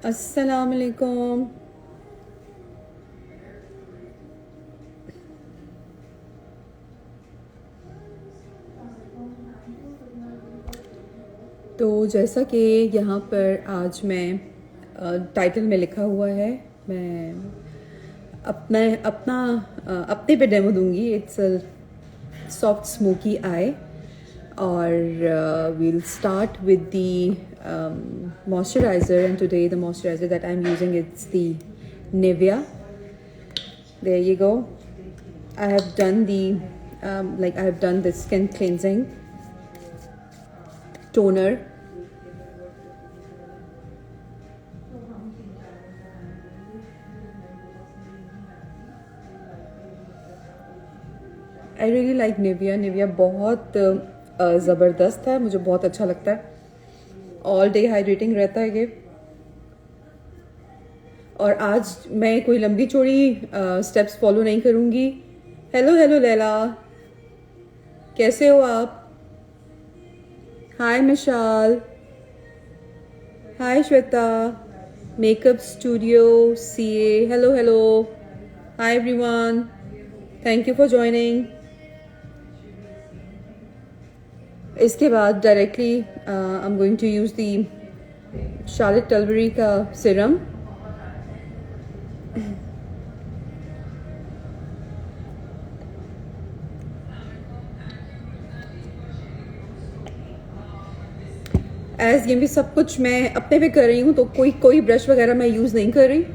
अस्सलाम वालेकुम। तो जैसा कि यहाँ पर आज मैं टाइटल में लिखा हुआ है, मैं अपना अपना अपने पे डेमो दूंगी। इट्स अ सॉफ्ट स्मोकी आई और we'll start with the moisturizer, and today the moisturizer that I'm using is the Nivea. There you go. I have done the I have done the skin cleansing toner. I really like Nivea. Nivea बहुत ज़बरदस्त है, मुझे बहुत अच्छा लगता है। All day hydrating रहता है ये। और आज मैं कोई लंबी चौड़ी स्टेप्स फॉलो नहीं करूँगी। हेलो हेलो लैला, कैसे हो आप? Hi Mishal, hi Shweta, makeup studio CA, hello hello, hi everyone, thank you for joining. इसके बाद directly I am going to use the Charlotte Tilbury का सिरम। एज ये भी सब कुछ मैं अपने पे कर रही हूँ, तो कोई ब्रश वगैरह मैं यूज़ नहीं कर रही।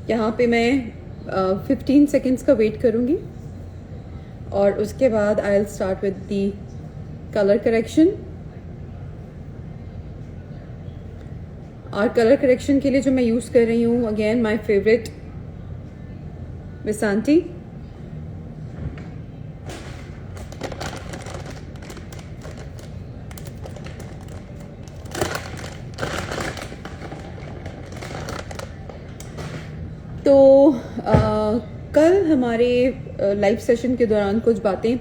यहाँ पे मैं 15 सेकेंड्स का वेट करूँगी और उसके बाद I will start with the colour correction. और कलर करेक्शन के लिए जो मैं यूज़ कर रही हूँ, अगेन माय फेवरेट विसांटी। तो कल हमारे लाइव सेशन के दौरान कुछ बातें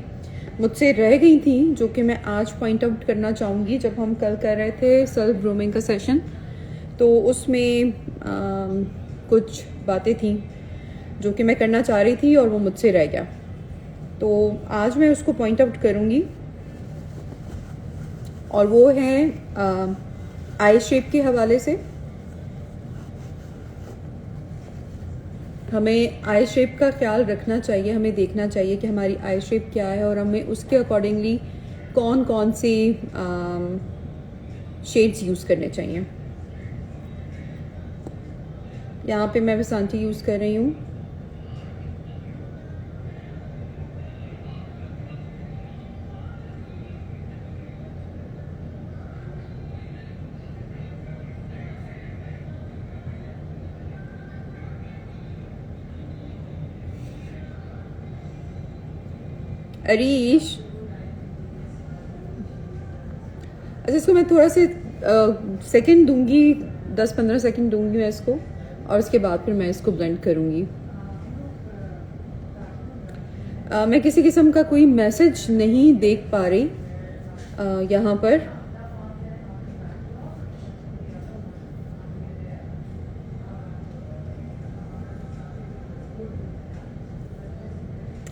मुझसे रह गई थी जो कि मैं आज पॉइंट आउट करना चाहूँगी। जब हम कल कर रहे थे सेल्फ ग्रूमिंग का सेशन, तो उसमें कुछ बातें थी जो कि मैं करना चाह रही थी और वो मुझसे रह गया। तो आज मैं उसको पॉइंट आउट करूँगी, और वो है आई शेप के हवाले से। हमें आई शेप का ख्याल रखना चाहिए, हमें देखना चाहिए कि हमारी आई शेप क्या है और हमें उसके अकॉर्डिंगली कौन कौन से शेड्स यूज़ करने चाहिए। यहाँ पे मैं विसांटी यूज़ कर रही हूँ। अरीश, अच्छा इसको मैं थोड़ा से सेकंड दूंगी, 10-15 सेकंड दूंगी मैं इसको, और उसके बाद फिर मैं इसको ब्लेंड करूंगी। मैं किसी किस्म का कोई मैसेज नहीं देख पा रही यहाँ पर।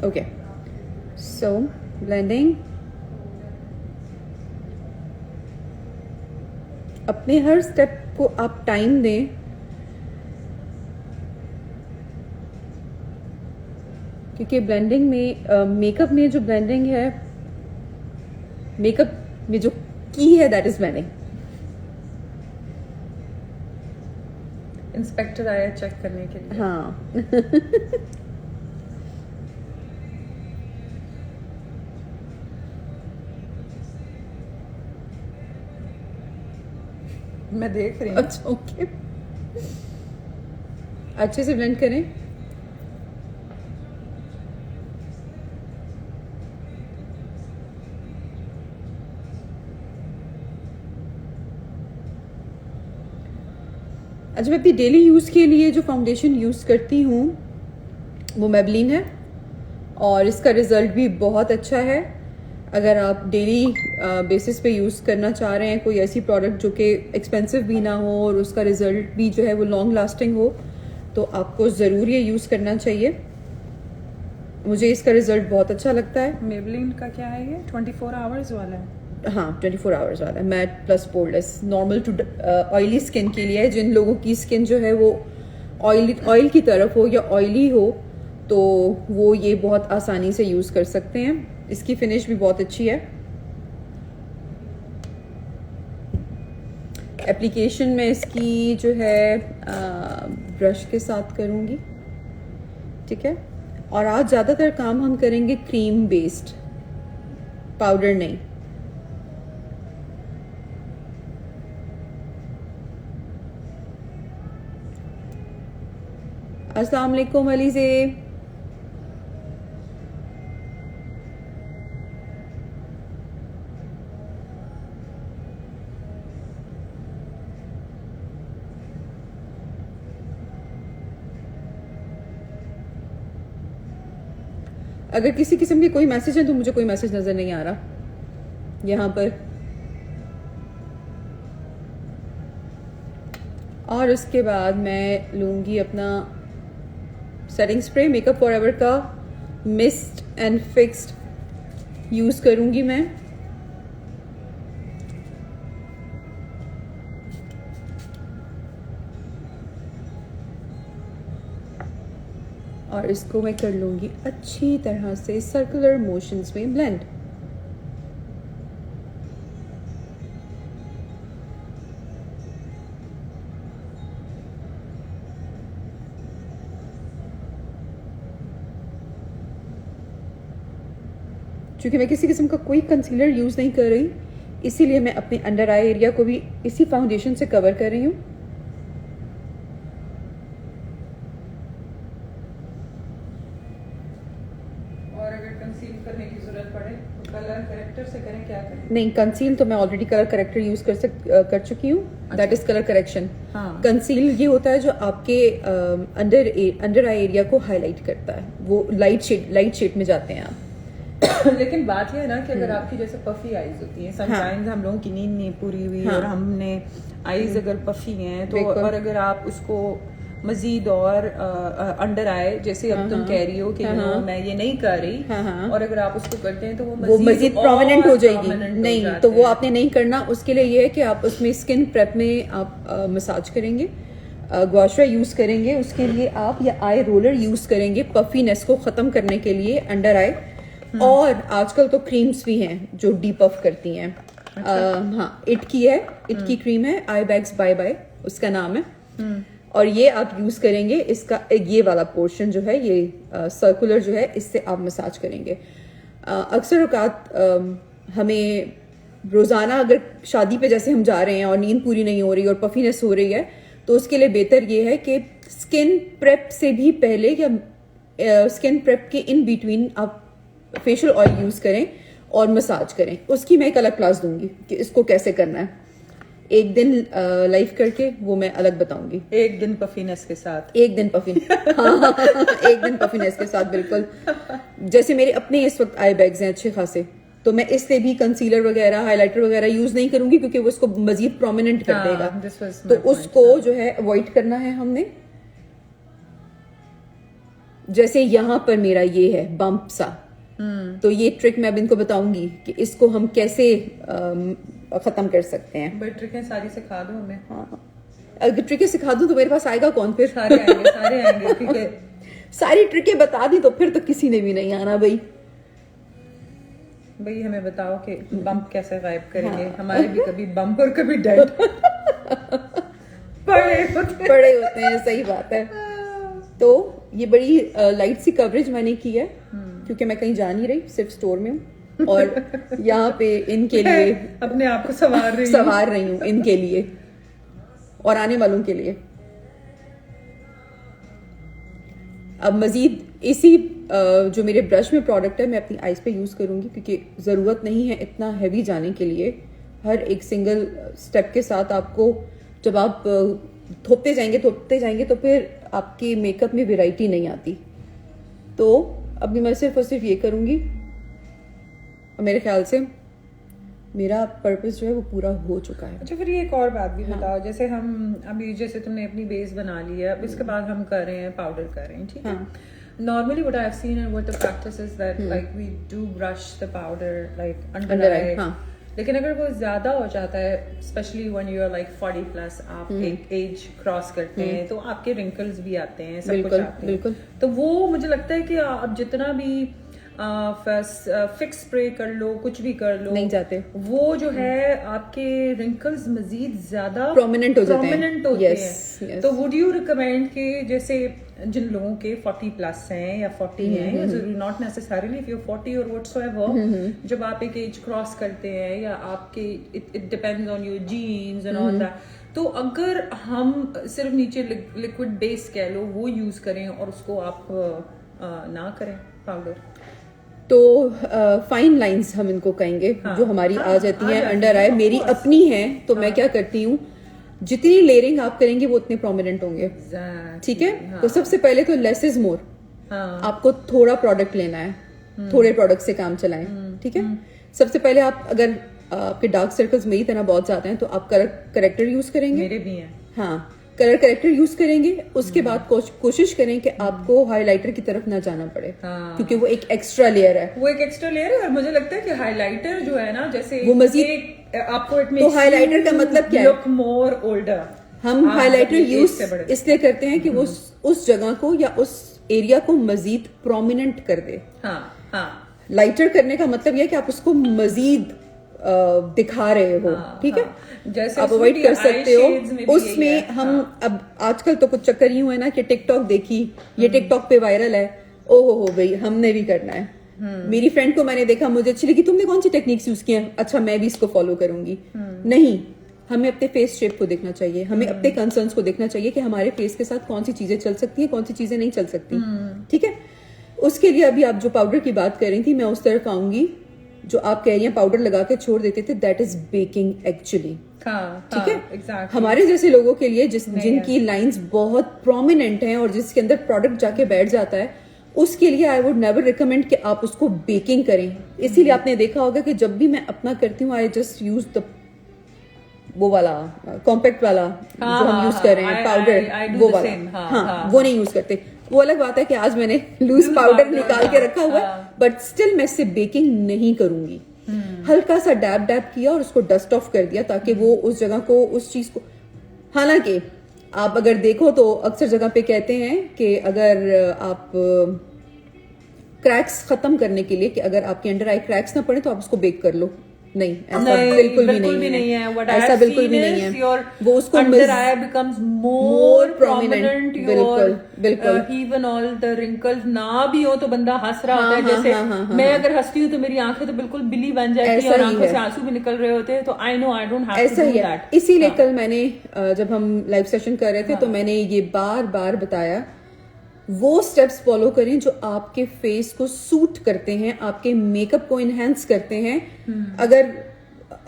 ओके, सो ब्लेंडिंग। अपने हर स्टेप को आप टाइम दें, क्योंकि ब्लेंडिंग में मेकअप में जो ब्लेंडिंग है, मेकअप में जो की है दैट इज ब्लेंडिंग। इंस्पेक्टर आया चेक करने के लिए। हाँ मैं देख रही हूँ। अच्छा ओके, अच्छे से ब्लेंड करें। अच्छा, मैं अपनी डेली यूज़ के लिए जो फाउंडेशन यूज़ करती हूँ वो मेबलिन है और इसका रिज़ल्ट भी बहुत अच्छा है। अगर आप डेली बेसिस पे यूज़ करना चाह रहे हैं कोई ऐसी प्रोडक्ट जो कि एक्सपेंसिव भी ना हो और उसका रिज़ल्ट भी जो है वो लॉन्ग लास्टिंग हो, तो आपको ज़रूर ये यूज़ करना चाहिए। मुझे इसका रिज़ल्ट बहुत अच्छा लगता है। मेबलिन का क्या है ये? 24 आवर्स वाला है? हाँ, 24 आवर्स वाला है। Matte plus poreless, normal to oily skin के लिए है। जिन लोगों की स्किन जो है वो ऑयल की तरफ हो या ऑयली हो तो वो ये बहुत आसानी से यूज़ कर सकते हैं। इसकी फिनिश भी बहुत अच्छी है। एप्लीकेशन में इसकी जो है ब्रश के साथ करूँगी, ठीक है। और आज ज़्यादातर काम हम करेंगे क्रीम बेस्ड, पाउडर नहीं। अस्सलाम वालेकुम अली से। अगर किसी किस्म के कोई मैसेज है तो मुझे कोई मैसेज नजर नहीं आ रहा यहाँ पर। और उसके बाद मैं लूँगी अपना सेटिंग स्प्रे, मेकअप फॉरएवर का मिस्ट एंड फिक्स्ड यूज़ करूँगी मैं। और इसको मैं कर लूँगी अच्छी तरह से सर्कुलर मोशंस में ब्लेंड। क्योंकि मैं किसी किस्म का कोई कंसीलर यूज़ नहीं कर रही, इसीलिए मैं अपने अंडर आई एरिया को भी इसी फाउंडेशन से कवर कर रही हूँ। और अगर कंसील करने की जरूरत पड़े तो कलर करेक्टर से करें, क्या करें? नहीं, कंसील तो मैं ऑलरेडी कलर करेक्टर यूज़ कर चुकी हूँ। That is colour correction. हाँ। कंसील ये होता है जो आपके अंडर आई एरिया को हाईलाइट करता है, वो लाइट शेड में जाते हैं आप। लेकिन बात यह है ना कि अगर आपकी जैसे पफी आईज होती हैं, समटाइम्स हम लोगों की नींद नहीं पूरी हुई और हमने आईज अगर पफी हैं तो, और अगर आप उसको मजीद और अंडर आए, जैसे अब तुम कह रही हो कि मैं ये नहीं कर रही, और अगर आप उसको करते हैं तो वो मजीद प्रोमिनेंट हो जाएगी। नहीं, तो वो आपने नहीं करना। उसके लिए ये है कि आप उसमें स्किन प्रेप में आप मसाज करेंगे, ग्वाशरा यूज करेंगे उसके लिए आप, या आई रोलर यूज करेंगे पफीनेस को खत्म करने के लिए अंडर आई। और आजकल तो क्रीम्स भी हैं जो डीपफ करती हैं। हाँ, इट की है, इट की क्रीम है, आई बैग्स बाय बाय उसका नाम है। और ये आप यूज करेंगे, इसका ये वाला पोर्शन जो है ये सर्कुलर जो है, इससे आप मसाज करेंगे। अक्सर औकात हमें रोजाना अगर शादी पे जैसे हम जा रहे हैं और नींद पूरी नहीं हो रही और पफीनेस हो रही है, तो उसके लिए बेहतर ये है कि स्किन प्रेप से भी पहले या स्किन प्रेप के इन बिटवीन आप फेशियल ऑयल यूज करें और मसाज करें। उसकी मैं एक अलग क्लास दूंगी कि इसको कैसे करना है, एक दिन लाइव करके वो मैं अलग बताऊंगी। एक दिन पफीनेस के साथ, एक दिन हाँ, एक दिन पफीनेस के साथ, बिल्कुल। जैसे मेरे अपने इस वक्त आई बैग्स हैं अच्छे खासे, तो मैं इससे भी कंसीलर वगैरह हाइलाइटर वगैरह यूज नहीं करूंगी क्योंकि वो इसको मजीद प्रोमिनेंट कर देगा। तो उसको जो है अवॉइड करना है हमने। जैसे यहाँ पर मेरा ये है बम्प सा, तो ये ट्रिक मैं अब इनको बताऊंगी कि इसको हम कैसे खत्म कर सकते हैं। बड़ी ट्रिकें सारी सिखा दो हमें। हाँ, अगर ट्रिकें सिखा दूं तो मेरे पास आएगा कौन फिर? सारे आएंगे ठीक है। सारी ट्रिकें बता दी तो फिर तो किसी ने भी नहीं आना भाई। हमें बताओ कि बम्प कैसे गायब करेंगे। हाँ। हमारे भी कभी बम्प और कभी डेंट पड़े होते हैं, सही बात है। तो ये बड़ी लाइट सी कवरेज मैंने की है क्योंकि मैं कहीं जा नहीं रही, सिर्फ स्टोर में हूँ और यहाँ पे इनके लिए अपने आप को सवार रही हूँ इनके लिए और आने वालों के लिए। अब मजीद इसी जो मेरे ब्रश में प्रोडक्ट है मैं अपनी आईज पे यूज करूंगी क्योंकि जरूरत नहीं है इतना हैवी जाने के लिए। हर एक सिंगल स्टेप के साथ आपको, जब आप थोपते जाएंगे तो फिर आपके मेकअप में वैरायटी नहीं आती। तो अभी मैं सिर्फ और सिर्फ ये करूँगी और मेरे ख्याल से मेरा पर्पस जो है वो पूरा हो चुका है। अच्छा, फिर ये एक और बात भी बताओ, जैसे हम अभी जैसे तुमने अपनी बेस बना ली है, अब इसके बाद हम कर रहे हैं पाउडर कर रहे हैं, ठीक है? Normally what I've seen and what the practice is that like we do brush the powder like under eye. लेकिन अगर वो ज्यादा हो जाता है, specially when you are like 40 plus, आप एक एज क्रॉस करते हैं तो आपके रिंकल्स भी आते हैं, सब कुछ आते हैं। तो वो मुझे लगता है कि आप जितना भी फिक्स स्प्रे कर लो, कुछ भी कर लो, नहीं जाते, वो जो है आपके रिंकल्स मजीद ज्यादा प्रोमिनेंट होते हैं। तो वुड यू रिकमेंड कि जैसे जिन लोगों के 40 प्लस हैं या 40 हैं, या जरूरी नॉट नेसेसरीली इफ यू 40 और व्हाटसोएवर, जब आप एक एज क्रॉस करते हैं या आपके it depends on your genes and all that, तो अगर हम सिर्फ नीचे लिक्विड बेस कह लो वो यूज करें और उसको आप ना करें पाउडर, तो फाइन लाइंस हम इनको कहेंगे, जो हमारी आ जाती हैं अंडर आई, मेरी अपनी है, तो मैं क्या करती हूँ, जितनी लेयरिंग आप करेंगे वो उतने प्रोमिनेंट होंगे, ठीक है? तो सबसे पहले तो लेस इज मोर, आपको थोड़ा प्रोडक्ट लेना है, थोड़े प्रोडक्ट से काम चलाएं, ठीक है? सबसे पहले आप अगर आपके डार्क सर्कल्स मेरी तरह बहुत ज्यादा हैं तो आप करेक्टर यूज करेंगे, मेरे भी हैं, हाँ, कलर करेक्टर यूज करेंगे। उसके बाद कोशिश करें कि आपको हाइलाइटर की तरफ ना जाना पड़े, क्योंकि वो एक एक्स्ट्रा लेयर है, और मुझे लगता है कि हाइलाइटर जो है ना, जैसे वो मजीद आपको तो हाइलाइटर का मतलब क्या है, लुक मोर ओल्डर। हम हाइलाइटर यूज इसलिए करते हैं कि वो उस जगह को या उस एरिया को मजीद प्रोमिनेंट कर दे। लाइटर करने का मतलब यह है कि आप उसको मजीद दिखा रहे हो, ठीक है? जैसे आप अवॉइड कर सकते हो उसमें। हम अब आजकल तो कुछ चक्कर यूं है ना कि टिकटॉक देखी, ये टिकटॉक पे वायरल है, ओहो हो भाई हमने भी करना है। मेरी फ्रेंड को मैंने देखा, मुझे अच्छी लगी, तुमने कौन सी टेक्निक्स यूज की हैं, अच्छा मैं भी इसको फॉलो करूंगी। नहीं, हमें अपने फेस शेप को देखना चाहिए, हमें अपने कंसर्न्स को देखना चाहिए कि हमारे फेस के साथ कौन सी चीजें चल सकती है, कौन सी चीजें नहीं चल सकती, ठीक है? उसके लिए अभी आप जो पाउडर की बात कर रही थी, मैं उस तरफ आऊंगी। जो आप कह रही हैं पाउडर लगा के छोड़ देते थे, दैट इज बेकिंग एक्चुअली, ठीक है? exactly. हमारे जैसे लोगों के लिए जिनकी लाइंस बहुत प्रोमिनेंट हैं और जिसके अंदर प्रोडक्ट जाके बैठ जाता है, उसके लिए आई वुड नेवर रिकमेंड कि आप उसको बेकिंग करें। इसीलिए आपने देखा होगा कि जब भी मैं अपना करती हूँ, आई जस्ट यूज द वो वाला कॉम्पैक्ट वाला जो हम यूज कर रहे हैं पाउडर, वो वाला, वो नहीं यूज करते। वो अलग बात है कि आज मैंने लूज पाउडर निकाल के रखा हुआ है, बट स्टिल मैं इससे बेकिंग नहीं करूंगी। हल्का सा डैब किया और उसको डस्ट ऑफ कर दिया, ताकि वो उस जगह को, उस चीज को, हालांकि आप अगर देखो तो अक्सर जगह पे कहते हैं कि अगर आप क्रैक्स खत्म करने के लिए, कि अगर आपके अंडर आई क्रैक्स ना पड़े तो आप उसको बेक कर लो। नहीं, ऐसा बिल्कुल भी नहीं है। ऐसा बिल्कुल भी नहीं है। वो उसको under I becomes more prominent, बिल्कुल इवन ऑल द रिंकल्स ना भी हो तो बंदा हंस रहा होता है। जैसे मैं अगर हंसती हूँ तो मेरी आंखें तो बिल्कुल बिली बन जाती है और आंखों से आंसू भी निकल रहे होते हैं। तो I know I don't have to do that. इसीलिए कल मैंने जब हम लाइव सेशन कर रहे थे तो मैंने ये बार बताया, वो स्टेप्स फॉलो करें जो आपके फेस को सूट करते हैं, आपके मेकअप को इनहेंस करते हैं। अगर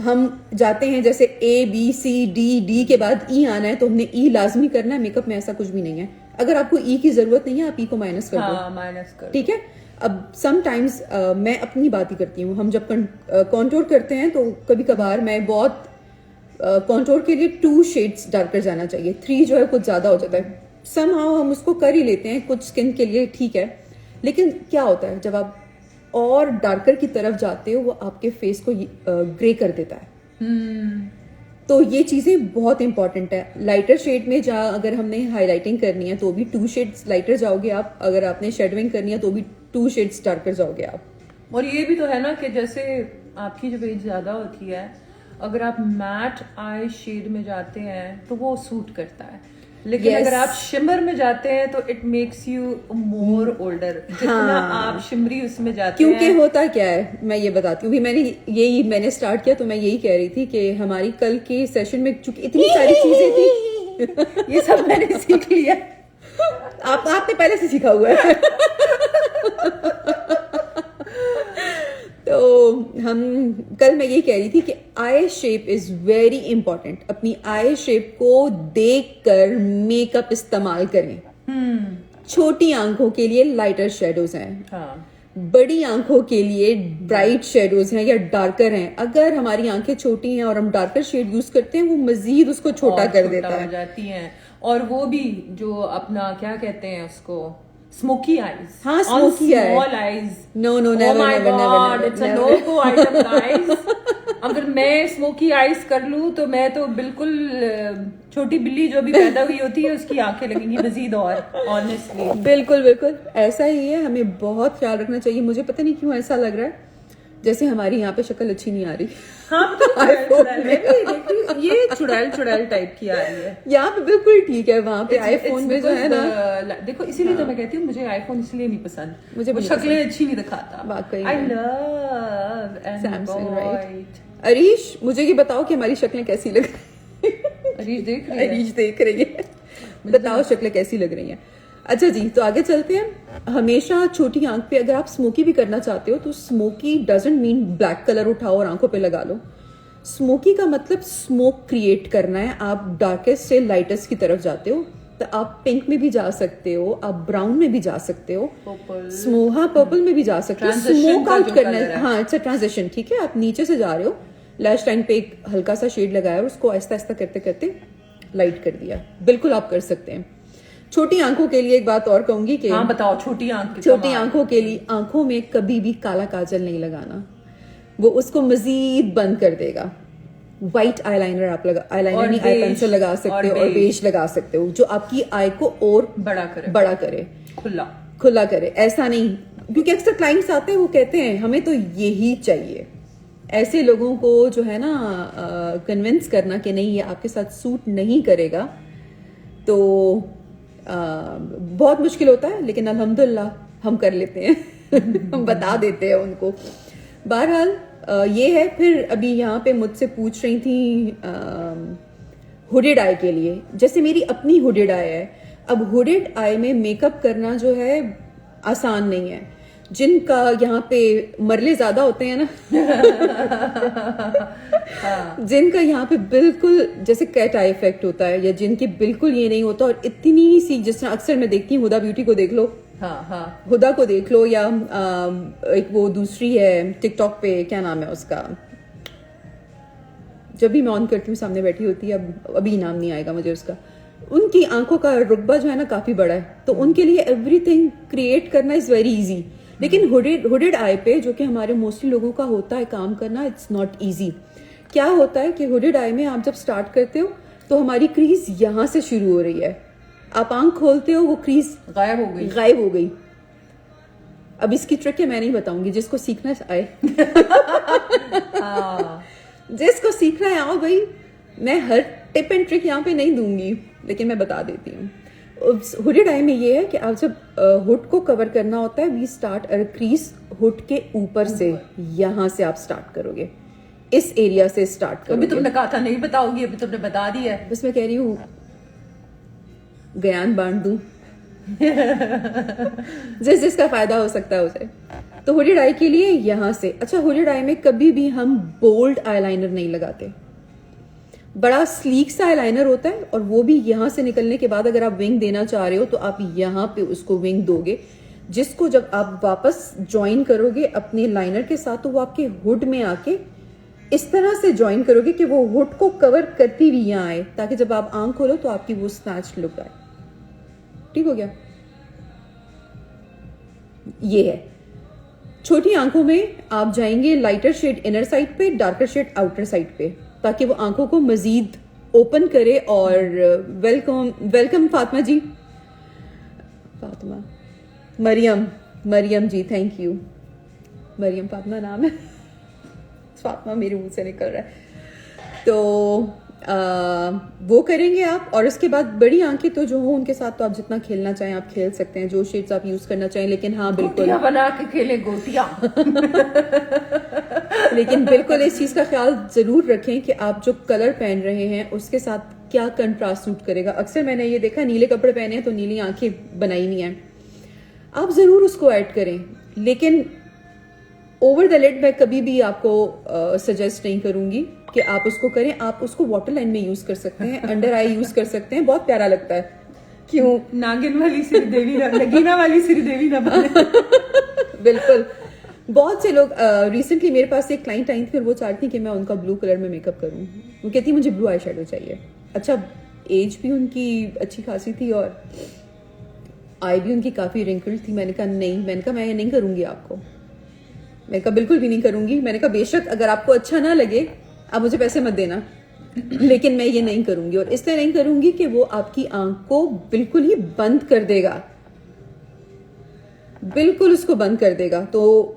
हम जाते हैं जैसे ABCD के बाद E आना है तो हमने E लाजमी करना है। मेकअप में ऐसा कुछ भी नहीं है। अगर आपको E की जरूरत नहीं है, आप E को माइनस कर दो, ठीक है? अब समटाइम्स मैं अपनी बात ही करती हूँ, हम जब कॉन्टोर करते हैं तो कभी कभार मैं बहुत कॉन्टोर के लिए 2 शेड्स डार्कर जाना चाहिए, 3 जो है कुछ ज्यादा हो जाता है। समहाउ हम उसको कर ही लेते हैं, कुछ स्किन के लिए ठीक है, लेकिन क्या होता है जब आप और डार्कर की तरफ जाते हो, वो आपके फेस को ग्रे कर देता है। तो ये चीजें बहुत इंपॉर्टेंट है। लाइटर शेड में अगर हमने हाईलाइटिंग करनी है तो भी 2 शेड्स लाइटर जाओगे आप, अगर आपने शेडोइंग करनी है तो भी 2 शेड्स डार्कर जाओगे आप। और ये भी तो है ना कि जैसे आपकी जब एज ज्यादा होती है, अगर आप मैट आई शेड में जाते हैं तो वो सूट करता है, लेकिन अगर आप शिमर में जाते हैं तो it makes you more older. जितना आप शिमरी उसमें जाते हैं, क्योंकि होता क्या है मैं ये बताती हूँ। मैंने स्टार्ट किया तो मैं यही कह रही थी कि हमारी कल के सेशन में चूंकि इतनी सारी चीजें थी ये सब मैंने सीख लिया। आपने पहले से सीखा हुआ है। तो हम कल मैं ये कह रही थी कि आई शेप इज वेरी इंपॉर्टेंट। अपनी आई शेप को देखकर मेकअप इस्तेमाल करें। छोटी आंखों के लिए लाइटर शेडोज हैं, हाँ। बड़ी आंखों के लिए ब्राइट शेडोज हैं या डार्कर हैं। अगर हमारी आंखें छोटी हैं और हम डार्कर शेड यूज करते हैं, वो मजीद उसको छोटा कर देता है, हो जाती हैं। और वो भी जो अपना क्या कहते हैं उसको, स्मोकी आईज। हाँ, smoky eye, small eyes. No no never never never, it's a no go item guys. अगर मैं स्मोकी आईज कर लूं तो मैं तो बिल्कुल छोटी बिल्ली जो भी पैदा हुई होती है उसकी आंखें लगेंगी मजीद। और ऑनेस्टली बिल्कुल बिल्कुल ऐसा ही है। हमें बहुत ख्याल रखना चाहिए। मुझे पता नहीं क्यों ऐसा लग रहा है जैसे हमारी यहाँ पे शक्ल अच्छी नहीं आ रही। हाँ, ये चुड़ैल चुड़ैल टाइप की आ रही है। यहाँ पे बिल्कुल ठीक है, वहाँ पे आईफोन में जो है ना, देखो इसीलिए तो मैं कहती हूँ मुझे आईफोन इसलिए नहीं पसंद, मुझे वो शक्लें अच्छी नहीं दिखाता। वाकई I love Samsung, right. Arish, मुझे ये बताओ कि हमारी शक्लें कैसी लग रही हैं? अरीश देख रही है। बताओ शक्लें कैसी लग रही हैं। अच्छा जी, तो आगे चलते हैं। हमेशा छोटी आंख पे अगर आप स्मोकी भी करना चाहते हो तो smoky doesn't mean black colour उठाओ और आंखों पे लगा लो। स्मोकी का मतलब स्मोक क्रिएट करना है। आप डार्केस्ट से लाइटेस्ट की तरफ जाते हो, तो आप पिंक में भी जा सकते हो, आप ब्राउन में भी जा सकते हो, हाँ पर्पल में भी जा सकते हो। स्मोक आउट करना है, हाँ इट्स अ ट्रांजिशन। ठीक है, आप नीचे से जा रहे हो, लैश लाइन पे एक हल्का सा शेड लगाया और उसको आहिस्ता आहिस्ता करते करते लाइट कर दिया। बिल्कुल आप कर सकते हैं। छोटी आंखों के लिए एक बात और कहूंगी कि हाँ बताओ, छोटी आंखों के लिए आंखों में कभी भी काला काजल नहीं लगाना, वो उसको मजीद बंद कर देगा। व्हाइट आईलाइनर आप आईलाइनर नहीं, आई पेंसिल लगा सकते हो और बेज लगा सकते हो जो आपकी आई को और बड़ा करे, खुला करे। ऐसा नहीं, क्योंकि अक्सर क्लाइंट्स आते हैं वो कहते हैं हमें तो यही चाहिए। ऐसे लोगों को जो है ना कन्विंस करना कि नहीं ये आपके साथ सूट नहीं करेगा तो बहुत मुश्किल होता है, लेकिन अल्हम्दुलिल्लाह हम कर लेते हैं। हम बता देते हैं उनको। बहरहाल ये है। फिर अभी यहाँ पे मुझसे पूछ रही थी हुडेड आई के लिए, जैसे मेरी अपनी हुडेड आई है। अब हुडेड आई में मेकअप करना जो है आसान नहीं है। जिनका यहाँ पे मरले ज्यादा होते हैं ना, जिनका यहाँ पे बिल्कुल जैसे कैट आई इफेक्ट होता है, या जिनकी बिल्कुल ये नहीं होता और इतनी सी, जिस तरह अक्सर मैं देखती हूँ हुदा ब्यूटी को देख लो, हुदा को देख लो, या एक वो दूसरी है टिकटॉक पे, क्या नाम है उसका, जब भी मैं ऑन करती हूँ सामने बैठी होती है, अब अभी नाम नहीं आएगा मुझे उसका। उनकी आंखों का रुकबा जो है ना काफी बड़ा है, तो उनके लिए एवरीथिंग क्रिएट करना इज वेरी इजी। लेकिन हुडेड आई पे, जो कि हमारे मोस्टली लोगों का होता है काम करना, इट्स नॉट इजी। क्या होता है कि हुडेड आई में आप जब स्टार्ट करते हो तो हमारी क्रीज यहां से शुरू हो रही है, आप आंख खोलते हो वो क्रीज गायब हो गई। अब इसकी ट्रिक है, मैं नहीं बताऊंगी, जिसको सीखना आए। जिसको सीखना है आओ भाई, मैं हर टिप एंड ट्रिक यहाँ पे नहीं दूंगी, लेकिन मैं बता देती हूँ। हुडेड आई में ये है कि आप जब हुड को कवर करना होता है, we start a crease hood के ऊपर से, यहां से आप स्टार्ट करोगे, इस एरिया से स्टार्ट करोगे। अभी तुमने कहा था नहीं बताओगी, अभी तुमने बता दिया है। बस मैं कह रही हूँ ज्ञान बांट दूं। जिसका फायदा हो सकता है उसे। तो हुडेड आई के लिए यहां से। अच्छा, हुडेड आई में कभी भी हम बोल्ड आईलाइनर नहीं लगाते। बड़ा स्लीक सा आईलाइनर होता है, और वो भी यहां से निकलने के बाद अगर आप विंग देना चाह रहे हो तो आप यहां पे उसको विंग दोगे, जिसको जब आप वापस ज्वाइन करोगे अपने लाइनर के साथ तो वो आपके हुड में आके इस तरह से ज्वाइन करोगे कि वो हुड को कवर करती हुई यहाँ आए, ताकि जब आप आंख खोलो तो आपकी वो स्नैच लुक आए। ठीक हो गया? ये है। छोटी आंखों में आप जाएंगे लाइटर शेड इनर साइड पे, डार्कर शेड आउटर साइड पे, ताकि वो आंखों को मजीद ओपन करे। और welcome Fatima ji, Fatima Mariam ji, thank you. Mariam Fatima नाम है, फातिमा मेरे मुंह से निकल रहा है। तो वो करेंगे आप। और उसके बाद बड़ी आंखें तो जो हो उनके साथ तो आप जितना खेलना चाहें आप खेल सकते हैं, जो शेड्स आप यूज करना चाहें। लेकिन हाँ बिल्कुल बना के खेले गोटियां। लेकिन बिल्कुल इस चीज का ख्याल जरूर रखें कि आप जो कलर पहन रहे हैं उसके साथ क्या कंट्रास्ट सूट करेगा। अक्सर मैंने ये देखा, नीले कपड़े पहने हैं तो नीली आंखें बनाई हुई हैं, आप जरूर उसको ऐड करें, लेकिन ओवर द लिड मैं कभी भी आपको सजेस्ट नहीं करूंगी कि आप उसको करें। आप उसको वाटर लाइन में यूज कर सकते हैं, अंडर आई यूज कर सकते हैं, बहुत प्यारा लगता है। क्यों? नागिन वाली श्रीदेवी ना, नगीना वाली श्रीदेवी ना बने। बिल्कुल। बहुत से लोग रिसेंटली मेरे पास एक क्लाइंट आई थी और वो चाहती थी कि मैं उनका ब्लू कलर में मेकअप करूं। वो कहती मुझे ब्लू आई शेडो चाहिए। अच्छा, एज भी उनकी अच्छी खासी थी और आई भी उनकी काफी रिंकल्ड थी। मैंने कहा नहीं, मैं नहीं करूंगी आपको। मैंने कहा बिल्कुल भी नहीं करूंगी। मैंने कहा बेशक अगर आपको अच्छा ना लगे आप मुझे पैसे मत देना, लेकिन मैं ये नहीं करूंगी। और इसलिए नहीं करूंगी कि वो आपकी आंख को बिल्कुल ही बंद कर देगा, बिल्कुल उसको बंद कर देगा। तो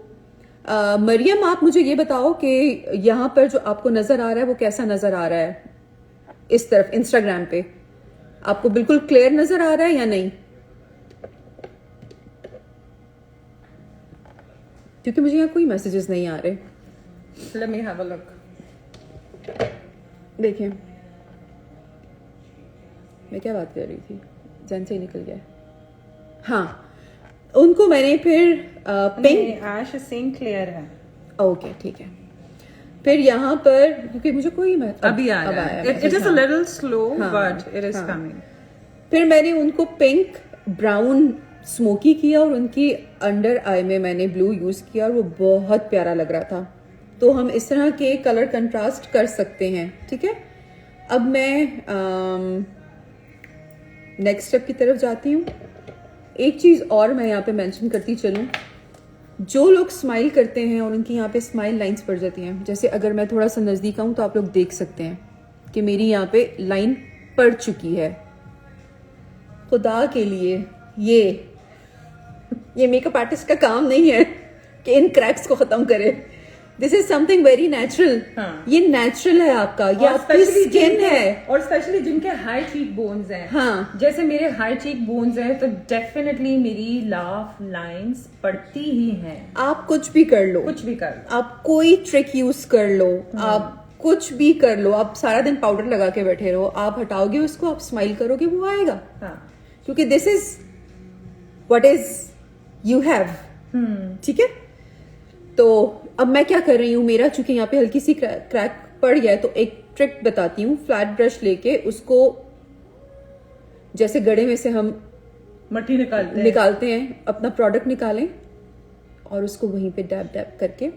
मरियम, आप मुझे ये बताओ कि यहाँ पर जो आपको नजर आ रहा है वो कैसा नजर आ रहा है? इस तरफ इंस्टाग्राम पे आपको बिल्कुल क्लियर नजर आ रहा है या नहीं? क्योंकि मुझे यहाँ कोई मैसेजेस नहीं आ रहे। Let me have a look. देखिए मैं क्या बात कर रही थी, जन से ही निकल गया। हाँ, उनको मैंने फिर पिंक ऐश सेम क्लियर है। ओके ठीक है। फिर यहाँ पर क्योंकि मुझे कोई अभी आ रहा है। It is a little slow, but it is coming. फिर मैंने उनको पिंक, ब्राउन, स्मोकी किया और उनकी अंडर आई में मैंने ब्लू यूज किया और वो बहुत प्यारा लग रहा था। तो हम इस तरह के कलर कंट्रास्ट कर सकते हैं, ठीक है। अब मैं नेक्स्ट स्टेप की तरफ जाती हूँ। एक चीज और मैं यहाँ पे मेंशन करती चलूँ, जो लोग स्माइल करते हैं और उनकी यहाँ पे स्माइल लाइंस पड़ जाती हैं, जैसे अगर मैं थोड़ा सा नजदीक आऊँ तो आप लोग देख सकते हैं कि मेरी यहाँ पे लाइन पड़ चुकी है। खुदा के लिए ये मेकअप आर्टिस्ट का काम नहीं है कि इन क्रैक्स को खत्म करे। This is something very natural. ये नेचुरल है आपका, ये आपकी स्किन है। और स्पेशली जिनके हाई चीक बोन्स हैं, हाँ, जैसे मेरे हाई चीक बोन्स हैं, तो डेफिनेटली मेरी लाफ लाइंस पड़ती ही हैं। आप कुछ भी कर लो, कुछ भी कर, आप कोई ट्रिक यूज कर लो, आप कुछ भी कर लो, आप सारा दिन पाउडर लगा के बैठे रहो, आप हटाओगे उसको, आप स्माइल करोगे, वो आएगा। क्योंकि this is what is you have, ठीक है। तो अब मैं क्या कर रही हूँ, मेरा चूंकि यहाँ पे हल्की सी क्रैक पड़ गया है, तो एक ट्रिक बताती हूँ। फ्लैट ब्रश लेके उसको जैसे गड़े में से हम मट्टी निकालते हैं, अपना प्रोडक्ट निकालें और उसको वहीं पे डैब डैब करके,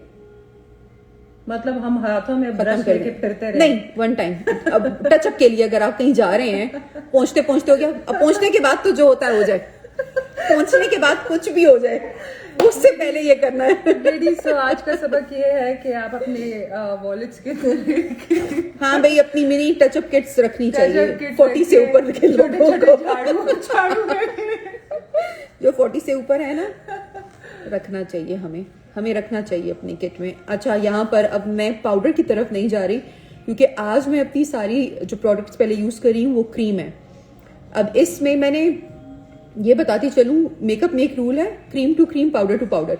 मतलब हम हाथों में ब्रश लेके फिरते रहे। नहीं, वन टाइम। अब टचअप के लिए अगर आप कहीं जा रहे हैं, पहुंचते पहुंचते हो गया, अब पहुंचने के बाद तो जो होता है हो जाए, पहुंचने के बाद कुछ भी हो जाए, उससे पहले ये करना है। लेडीज, तो आज का सबक ये है कि आप अपने वॉलेट्स के हाँ भाई, अपनी मिनी टचअप किट्स रखनी चाहिए 40 से ऊपर के लोगों को। जो 40 से ऊपर है ना, रखना चाहिए, हमें रखना चाहिए अपनी किट में। अच्छा, यहाँ पर अब मैं पाउडर की तरफ नहीं जा रही, क्योंकि आज मैं अपनी सारी जो प्रोडक्ट्स पहले यूज कर रही हूँ वो क्रीम है। अब इसमें मैंने ये बताती चलूं, मेकअप में एक रूल है, cream to cream, powder to powder.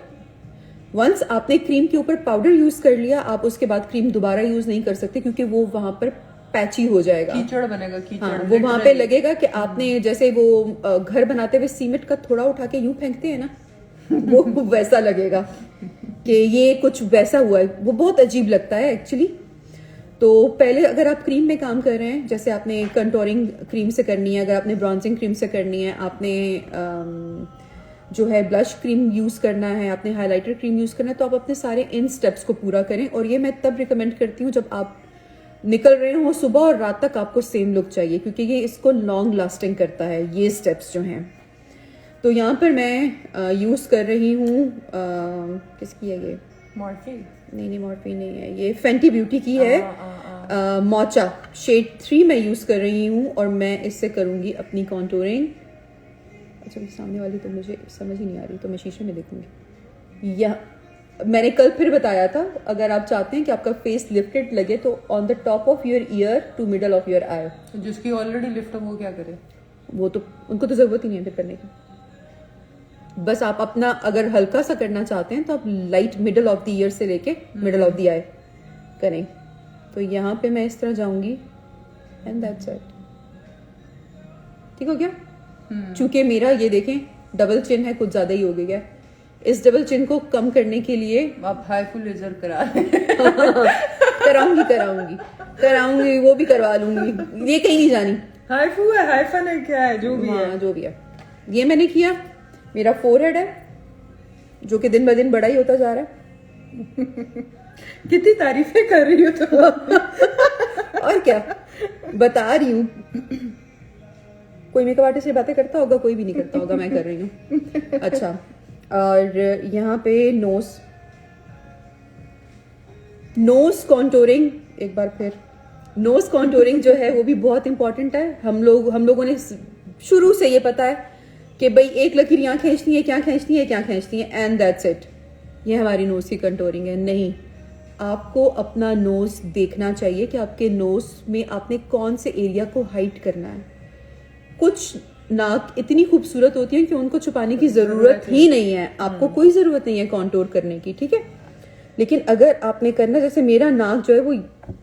Once आपने क्रीम के ऊपर पाउडर यूज कर लिया, आप उसके बाद क्रीम दोबारा यूज नहीं कर सकते, क्योंकि वो वहां पर पैची हो जाएगा, कीचड़ बनेगा, कीचड़। हाँ, वो वहां पे लगेगा कि आपने जैसे वो घर बनाते हुए सीमेंट का थोड़ा उठा के यूं फेंकते हैं ना, वो वैसा लगेगा कि ये कुछ वैसा हुआ है। वो बहुत अजीब लगता है एक्चुअली। तो पहले अगर आप क्रीम में काम कर रहे हैं, जैसे आपने कंटोरिंग क्रीम से करनी है, अगर आपने ब्रॉन्जिंग क्रीम से करनी है, आपने जो है ब्लश क्रीम यूज करना है, आपने हाइलाइटर क्रीम यूज करना है, तो आप अपने सारे इन स्टेप्स को पूरा करें। और ये मैं तब रिकमेंड करती हूँ जब आप निकल रहे हो, सुबह और रात तक आपको सेम लुक चाहिए, क्योंकि ये इसको लॉन्ग लास्टिंग करता है, ये स्टेप्स जो हैं। तो यहाँ पर मैं यूज कर रही हूँ, किसकी है ये? मॉर्फी? नहीं, मॉर्फी नहीं है, ये फेंटी ब्यूटी की है। मोचा शेड 3 मैं यूज कर रही हूँ और मैं इससे करूंगी अपनी कॉन्टूरिंग। अच्छा, सामने वाली तो मुझे समझ ही नहीं आ रही, तो मैं शीशे में देखूंगी। यह मैंने कल फिर बताया था, अगर आप चाहते हैं कि आपका फेस लिफ्टेड लगे तो on the top of your ear to middle of your eye. जिसकी ऑलरेडी लिफ्ट हो वो क्या करे? वो तो उनको तो जरूरत ही नहीं है फिर करने की। बस आप अपना अगर हल्का सा करना चाहते हैं तो आप light middle of the year से लेके मिडल ऑफ द आई करें। तो यहाँ पे मैं इस तरह जाऊंगी एंड दैट्स इट। ठीक हो गया? चूंकि मेरा ये देखें डबल चिन है, कुछ ज्यादा ही हो गया, इस डबल चिन को कम करने के लिए आप हाई फुल लेजर करा रहे हैं। कराऊंगी, वो भी करवा लूंगी, ये कहीं नहीं जानी। हाई फू है, हाई फन है, क्या है, जो भी है। हाँ, जो भी है। ये मैंने किया, मेरा फोरहेड है जो कि दिन ब दिन बड़ा ही होता जा रहा है। कितनी तारीफें कर रही हो तुम। और क्या बता रही हूँ, कोई मेकअप आर्टिस्ट से बातें करता होगा, कोई भी नहीं करता होगा, मैं कर रही हूँ। अच्छा, और यहाँ पे नोज कॉन्टोरिंग, एक बार फिर नोज कॉन्टोरिंग जो है वो भी बहुत इंपॉर्टेंट है। हम लोगों ने शुरू से ये पता है कि भाई एक लकीर यहाँ खींचनी है, क्या खींचनी है, क्या खींचनी है, एंड दैट्स इट। ये हमारी नोज की कंटोरिंग है। नहीं, आपको अपना नोज देखना चाहिए कि आपके नोज में आपने कौन से एरिया को हाइड करना है। कुछ नाक इतनी खूबसूरत होती है कि उनको छुपाने की जरूरत ही नहीं है, आपको कोई जरूरत नहीं है कॉन्टोर करने की, ठीक है। लेकिन अगर आपने करना, जैसे मेरा नाक जो है वो,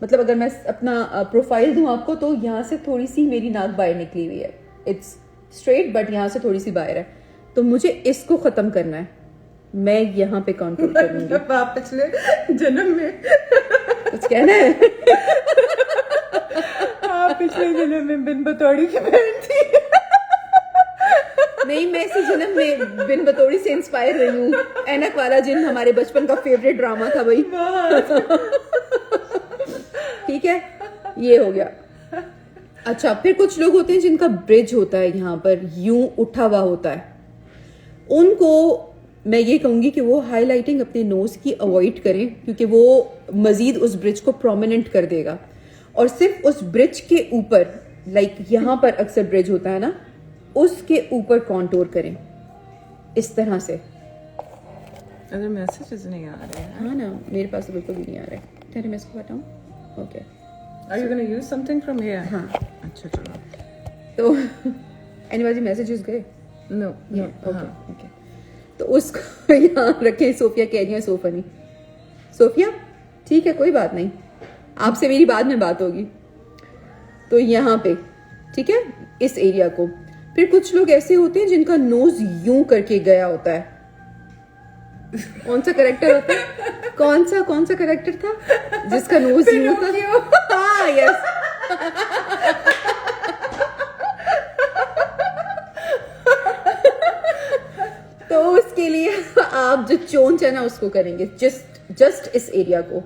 मतलब अगर मैं अपना प्रोफाइल दूं आपको तो यहाँ से थोड़ी सी मेरी नाक बाहर निकली हुई है, इट्स स्ट्रेट बट यहाँ से थोड़ी सी बाहर है, तो मुझे इसको खत्म करना है। मैं यहाँ पे कॉन्टोर करूंगी। पिछले जन्म में कुछ कहना है? आप पिछले जन्म में बिन बतौड़ी की बहन थी। नहीं, मैं इसी जन्म में बिन बतौड़ी से इंस्पायर रही हूँ। ऐनक वाला जिन हमारे बचपन का फेवरेट ड्रामा था भाई। ठीक है, ये हो गया। अच्छा, फिर कुछ लोग होते हैं जिनका ब्रिज होता है यहाँ पर यूं उठा हुआ होता है, उनको मैं ये कहूंगी कि वो हाईलाइटिंग अपने नोज की अवॉइड करें, क्योंकि वो मजीद उस ब्रिज को प्रोमिनेंट कर देगा। और सिर्फ उस ब्रिज के ऊपर, लाइक यहाँ पर अक्सर ब्रिज होता है ना, उसके ऊपर कॉन्टोर करें इस तरह से। अगर मैसेजेस नहीं आ रहे हैं। हाँ ना, मेरे पास तो बिल्कुल भी नहीं आ रहे। तेरे मैं इसको हटाऊं? Okay. Are you gonna use something from here? हाँ। अच्छा चलो। तो एनीबॉडी मैसेजेस गए? No, no, okay okay. तो उसको यहाँ रखें। सोफिया कह रही है सोफा नहीं। सोफिया ठीक है, कोई बात नहीं, आपसे मेरी बाद में बात होगी। तो यहाँ पे ठीक है, इस एरिया को। फिर कुछ लोग ऐसे होते हैं जिनका नोज यूं करके गया होता है। कौन सा करेक्टर होता है? कौन सा करेक्टर था जिसका नोज यूं था? हाँ, यस। तो उसके लिए आप जो चोंच है ना उसको करेंगे, जस्ट इस एरिया को।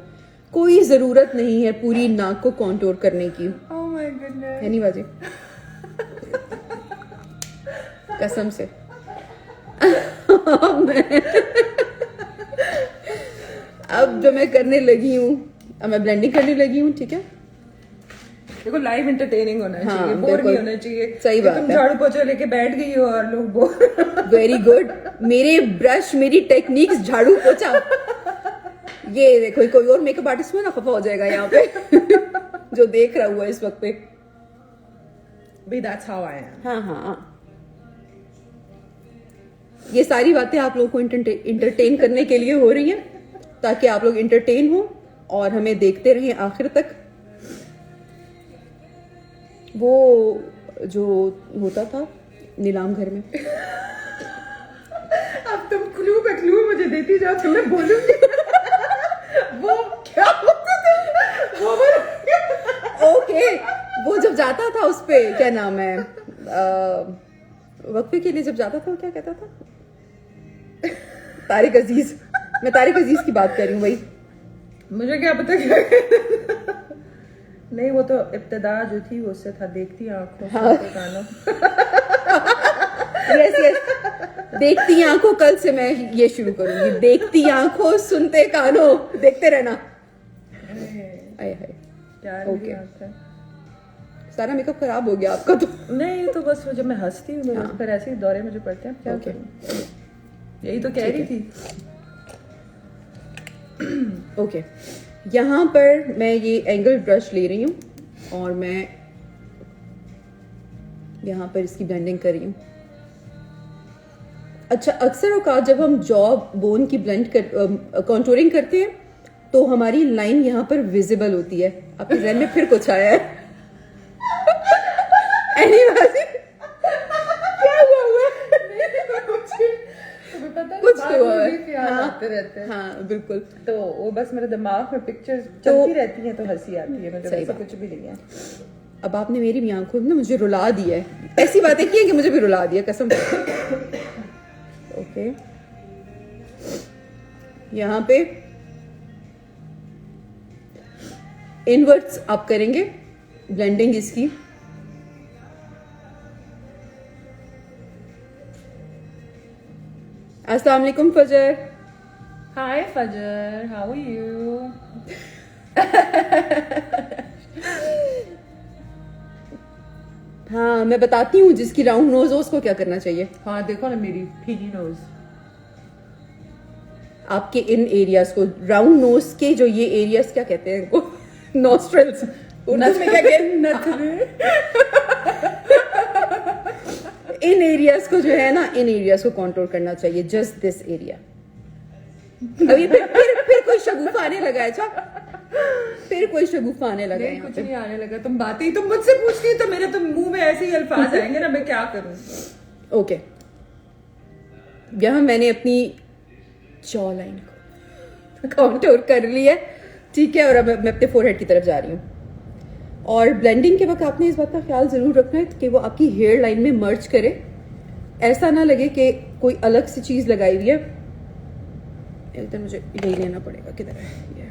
कोई जरूरत नहीं है पूरी नाक को कॉन्टोर करने की। Oh my goodness. है नहीं बाजी? कसम से। अब जो मैं करने लगी हूँ, अब मैं ब्लेंडिंग करने लगी हूँ, ठीक है। देखो, लाइव इंटरटेनिंग होना चाहिए, बोर नहीं होना चाहिए। सही बात है। तुम झाड़ू पोछा लेके बैठ गई हो और लोग बोर। Very good. मेरे ब्रश, मेरी टेक्निक्स, झाड़ू पोछा, ये देखो, कोई और मेकअप आर्टिस्ट में ना खफा हो जाएगा यहाँ पे जो देख रहा हुआ है इस वक्त पे। That's how I am. हाँ। ये सारी बातें आप लोगों को इंटरटेन करने के लिए हो रही हैं, ताकि आप लोग इंटरटेन हो और हमें देखते रहें आखिर तक। वो जो होता था नीलाम घर में। अब तुम क्लू पे क्लू मुझे देती जाओ तो मैं बोलूंगी। वो क्या होता था? ओके, वो जब जाता था उस पे, क्या नाम है, वक्फे के लिए जब जाता था, वो क्या कहता था? तारिक अजीज। मैं तारिक अजीज की बात कर रही हूँ भाई। मुझे क्या पता क्या। नहीं, वो तो इब्तिदा जो थी वो उससे था, देखती आंखों सुनते कानों। यस, देखती आंखों। कल से मैं ये शुरू करूंगी, देखती आंखों सुनते कानों, देखते रहना। आए हाय, क्या ओके। सारा मेकअप खराब हो गया आपका तो। नहीं, तो बस जब मैं हंसती हूँ तो फिर ऐसे ही दौरे मुझे पड़ते हैं, क्या करूं? यही तो कह रही थी। ओके, यहाँ पर मैं ये एंगल ब्रश ले रही हूँ और मैं यहाँ पर इसकी ब्लेंडिंग कर रही हूँ। अच्छा, अक्सर औकात जब हम जॉ बोन की कॉन्टोरिंग करते हैं तो हमारी लाइन यहाँ पर विजिबल होती है। आपके जहन में फिर कुछ आया है? क्या हुआ? कुछ तो हुआ है। आते रहते हैं। हाँ बिल्कुल। तो वो बस मेरे दिमाग में पिक्चर्स चलती रहती हैं तो हंसी आती है, मतलब ऐसा कुछ भी नहीं है। अब आपने मेरी भी आंखों में ना मुझे रुला दिया है, ऐसी बातें की है कि मुझे भी रुला दिया कसम। ओके, यहाँ पे इनवर्ट्स आप करेंगे ब्लेंडिंग इसकी। अस्सलाम वालेकुम फजर। हाय फजर, हाउ आर यू? हाँ मैं बताती हूँ, जिसकी राउंड नोज हो उसको क्या करना चाहिए। हाँ देखो ना मेरी फीजी नोज। आपके इन एरियाज को, राउंड नोज के जो ये एरियाज क्या कहते हैं इनको? नॉस्ट्रल्स, उर्दू में क्या कहते हैं? इन एरियाज को जो है ना, इन एरियाज को कंट्रोल करना चाहिए, जस्ट दिस एरिया। अभी फिर कोई शगुफा आने लगा है, अच्छा फिर कोई शगुफा आने लगा है। कुछ नहीं आने लगा, तुम बातें ही तुम मुझसे पूछती हो तो मेरे तो मुंह में ऐसे ही अल्फाज आएंगे ना, मैं क्या करूं। ओके, यहां मैंने अपनी जॉ लाइन को कंटूर कर लिया है, ठीक है, और अब मैं अपने फोरहेड की तरफ जा रही हूँ। और ब्लेंडिंग के वक्त आपने इस बात का ख्याल जरूर रखना है कि वो आपकी हेयर लाइन में मर्ज करे, ऐसा ना लगे कि कोई अलग सी चीज लगाई हुई है। इधर मुझे यही लेना पड़ेगा, किधर है ये?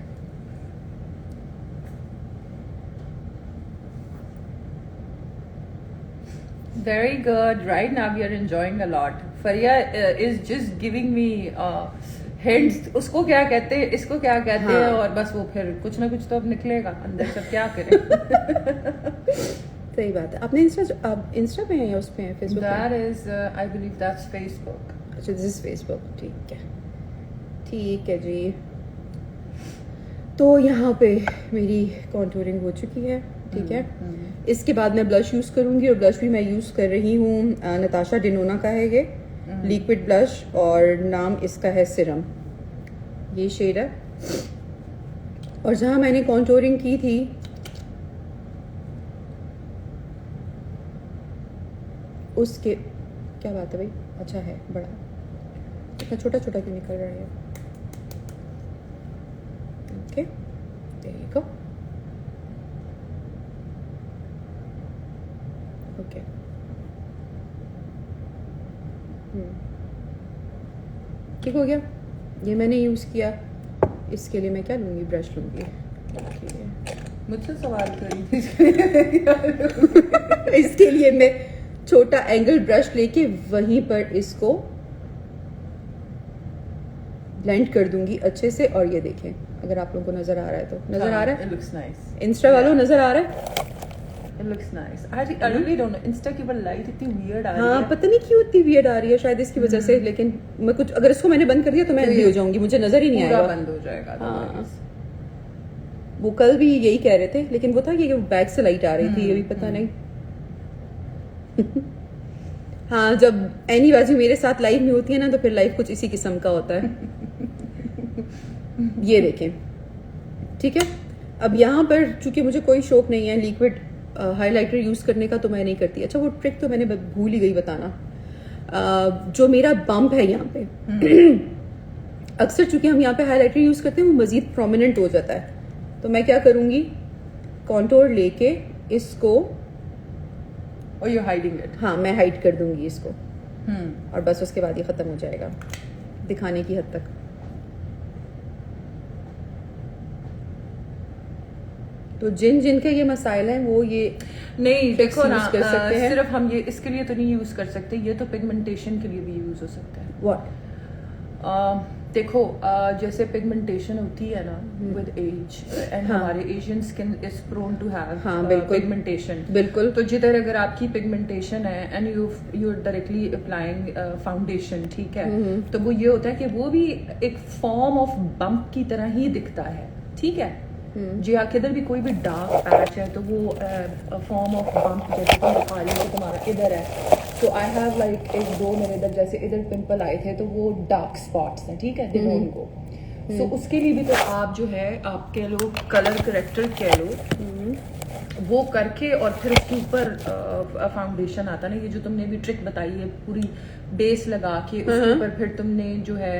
Very good. Right now we are enjoying a lot. Faria is just giving me hints. उसको क्या कहते हैं, इसको क्या कहते हैं, और बस वो फिर कुछ ना कुछ तो अब निकलेगा अंदर से, क्या करें। सही बात है। आपने इंस्टा पे हैं या उस पे हैं, Facebook? That is, I believe that's Facebook. अच्छा, दिस इज फेसबुक, ठीक है, ठीक है जी। तो यहाँ पे मेरी कॉन्टूरिंग हो चुकी है, ठीक है। इसके बाद मैं ब्लश यूज़ करूँगी, और ब्लश भी मैं यूज़ कर रही हूँ नताशा डेनोना का है ये लिक्विड ब्लश, और नाम इसका है सिरम, ये शेड है। और जहाँ मैंने कॉन्टूरिंग की थी उसके, क्या बात है भाई, अच्छा है बड़ा, इतना छोटा छोटा क्यों निकल रहा है? Okay, there you go. Okay, ठीक हो गया। ये मैंने यूज़ किया। इसके लिए मैं क्या लूँगी? ब्रश लूँगी। मुझसे सवाल करी। इसके लिए मैं छोटा एंगल ब्रश लेके वहीं पर इसको ब्लेंड कर दूंगी अच्छे से। और ये देखें, अगर आप लोगों को नजर आ रहा है तो नजर आ रहा है? It looks nice. इंस्टा वालों नजर आ रहा है? It looks nice. I really don't know. Insta की ऊपर लाइट इतनी weird आ रही है। हाँ, पता नहीं क्यों इतनी वियर्ड आ रही है, शायद इसकी वजह से। लेकिन मैं कुछ, अगर इसको मैंने बंद कर दिया तो मैं अंधी हो जाऊंगी, मुझे नजर ही नहीं आएगा, पूरा बंद हो जाएगा। हाँ, वो कल भी यही कह रहे थे, लेकिन वो था कि बैक से लाइट आ रही थी, ये भी पता नहीं। हाँ, जब एनी बाजी मेरे साथ लाइव में होती है ना, तो फिर लाइव कुछ इसी किस्म का होता है। ये देखें, ठीक है। अब यहाँ पर चूंकि मुझे कोई शौक नहीं है लिक्विड हाइलाइटर यूज करने का, तो मैं नहीं करती। अच्छा, वो ट्रिक तो मैंने भूल ही गई बताना। जो मेरा बम्प है यहाँ पे, अक्सर चूंकि हम यहाँ पे हाइलाइटर यूज करते हैं, वो मजीद प्रोमिनेंट हो जाता है। तो मैं क्या करूंगी, कॉन्टोर लेके इसको, और यू हाइडिंग इट? हाँ, मैं हाइड कर दूंगी इसको, और बस उसके बाद ये खत्म हो जाएगा दिखाने की हद तक। तो जिन जिनके ये मसाइल हैं वो ये नहीं, देखो ना, कर सकते हैं। सिर्फ हम ये इसके लिए तो नहीं यूज कर सकते, ये तो पिगमेंटेशन के लिए भी यूज हो सकता है। व्हाट? देखो, जैसे पिगमेंटेशन होती है ना विद एज, एंड हमारे Asian skin is prone to have pigmentation. बिल्कुल। तो जिधर अगर आपकी पिगमेंटेशन है and you are directly applying foundation, ठीक है, तो वो ये होता है कि वो भी एक फॉर्म ऑफ बम्प की तरह ही दिखता है, ठीक है। जी हाँ, किधर भी कोई भी डार्क पैच है तो वो फॉर्म ऑफ बम्प, जैसे तुम दिखा रही हो तुम्हारा इधर है, तो आई हैव लाइक एक दो मेरे इधर, जैसे इधर पिंपल आए थे तो वो डार्क स्पॉट्स हैं, ठीक है, दिनों को। सो उसके लिए भी तो आप जो है, आप कह लो कलर करेक्टर कह लो, वो करके और फिर उसके ऊपर फाउंडेशन आता ना, ये जो तुमने भी ट्रिक बताई है, पूरी बेस लगा के उसके ऊपर फिर तुमने जो है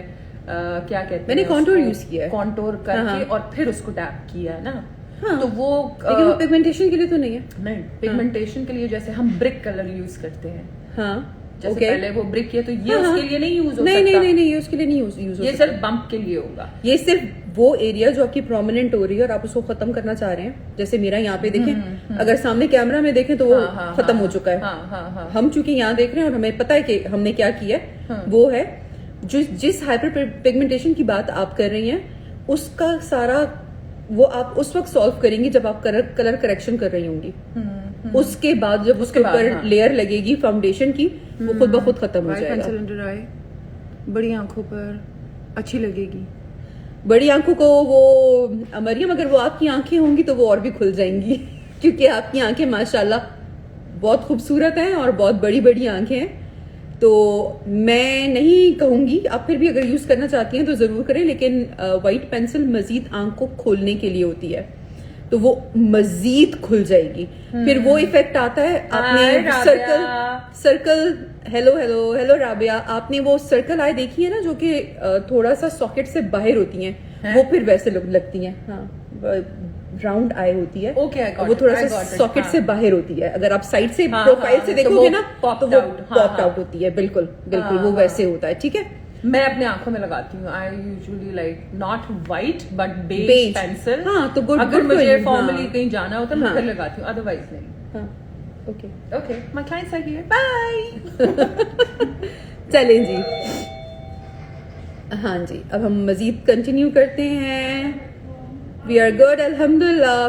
क्या कहते हैं, मैंने कॉन्टोर यूज किया है, कॉन्टोर करके और फिर उसको टैप किया है ना। हाँ, तो वो लेकिन वो पिगमेंटेशन के लिए तो नहीं है। नहीं, पिगमेंटेशन के लिए जैसे हम ब्रिक कलर यूज करते हैं, हाँ, जैसे पहले वो ब्रिक किया, तो ये उसके लिए नहीं यूज हो सकता। नहीं, ये उसके लिए नहीं यूज हो ये सकता। सिर्फ बम्प के लिए होगा। ये सिर्फ वो एरिया जो आपकी प्रोमिनेंट हो रही है और आप उसको खत्म करना चाह रहे हैं, जैसे मेरा यहाँ पे देखें, अगर सामने कैमरा में देखें तो वो खत्म हो चुका है। हम चूंकि यहाँ देख रहे हैं और हमें पता है कि हमने क्या किया है, वो है जिस हाइपर पिगमेंटेशन की बात आप कर रही हैं, उसका सारा वो आप उस वक्त सॉल्व करेंगी जब आप कलर करेक्शन कर रही होंगी। उसके बाद जब उसके ऊपर लेयर लगेगी फाउंडेशन की, वो खुद ब खुद खत्म हो जाएगा। पेंसिल अंडर आई बड़ी आंखों पर अच्छी लगेगी। बड़ी आंखों को वो मरियम, अगर वो आपकी आंखें होंगी तो वो और भी खुल जाएंगी क्योंकि आपकी आंखें माशाल्लाह बहुत खूबसूरत हैं और बहुत बड़ी बड़ी आंखें हैं। तो मैं नहीं कहूंगी, आप फिर भी अगर यूज करना चाहती हैं तो जरूर करें, लेकिन वाइट पेंसिल मजीद आंख को खोलने के लिए होती है, तो वो मजीद खुल जाएगी। फिर वो इफेक्ट आता है, आपने सर्कल हेलो राबिया, आपने वो सर्कल आई देखी है ना, जो कि थोड़ा सा सॉकेट से बाहर होती हैं, वो फिर वैसे लगती हैं। हाँ, राउंड आई होती है, वो थोड़ा सा सॉकेट से बाहर होती है। अगर आप साइड से प्रोफाइल से देखोगे ना तो वो पॉप्ड आउट होती है। बिल्कुल वो वैसे होता है। ठीक है, मैं अपने आंखों में लगाती हूँ। I usually like not white but beige pencil. हाँ, तो गुड, अगर मुझे फॉर्मली कहीं जाना होता है मैं फिर लगाती हूँ, अदरवाइज नहीं। हाँ, okay, my clients are here, bye. चलें जी, हाँ जी, अब हम मजीद कंटिन्यू करते हैं। वी आर गुड अल्हम्दुलिल्लाह।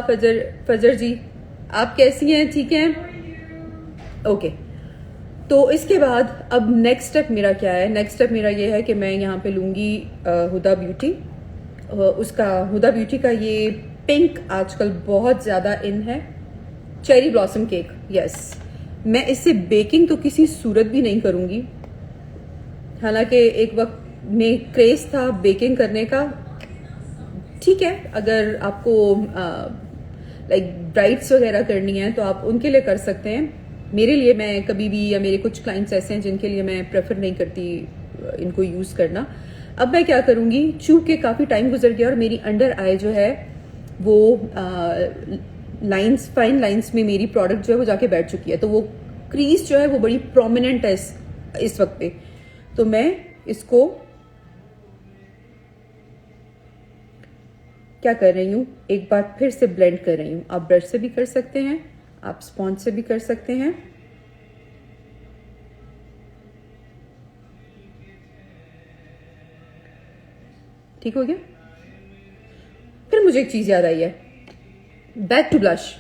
फजर जी, आप कैसी हैं? ठीक हैं? ओके, तो इसके बाद अब नेक्स्ट स्टेप मेरा क्या है? नेक्स्ट स्टेप मेरा ये है कि मैं यहाँ पे लूँगी हुदा ब्यूटी। उसका हुदा ब्यूटी का ये पिंक आजकल बहुत ज़्यादा इन है, चेरी ब्लॉसम केक। यस, मैं इससे बेकिंग तो किसी सूरत भी नहीं करूँगी, हालांकि एक वक्त में क्रेज था बेकिंग करने का। ठीक है, अगर आपको लाइक ब्राइड्स वगैरह करनी है तो आप उनके लिए कर सकते हैं। मेरे लिए, मैं कभी भी, या मेरे कुछ क्लाइंट्स ऐसे हैं जिनके लिए मैं प्रेफर नहीं करती इनको यूज़ करना। अब मैं क्या करूँगी, चूंकि काफ़ी टाइम गुजर गया और मेरी अंडर आई जो है वो लाइंस, फाइन लाइंस में मेरी प्रोडक्ट जो है वो जाके बैठ चुकी है, तो वो क्रीज जो है वो बड़ी प्रोमिनेंट है इस वक्त पे। तो मैं इसको क्या कर रही हूँ, एक बार फिर से ब्लेंड कर रही हूँ। आप ब्रश से भी कर सकते हैं, आप स्पॉन्ज से भी कर सकते हैं। ठीक हो गया। फिर मुझे एक चीज याद आई है, बैक टू ब्लश।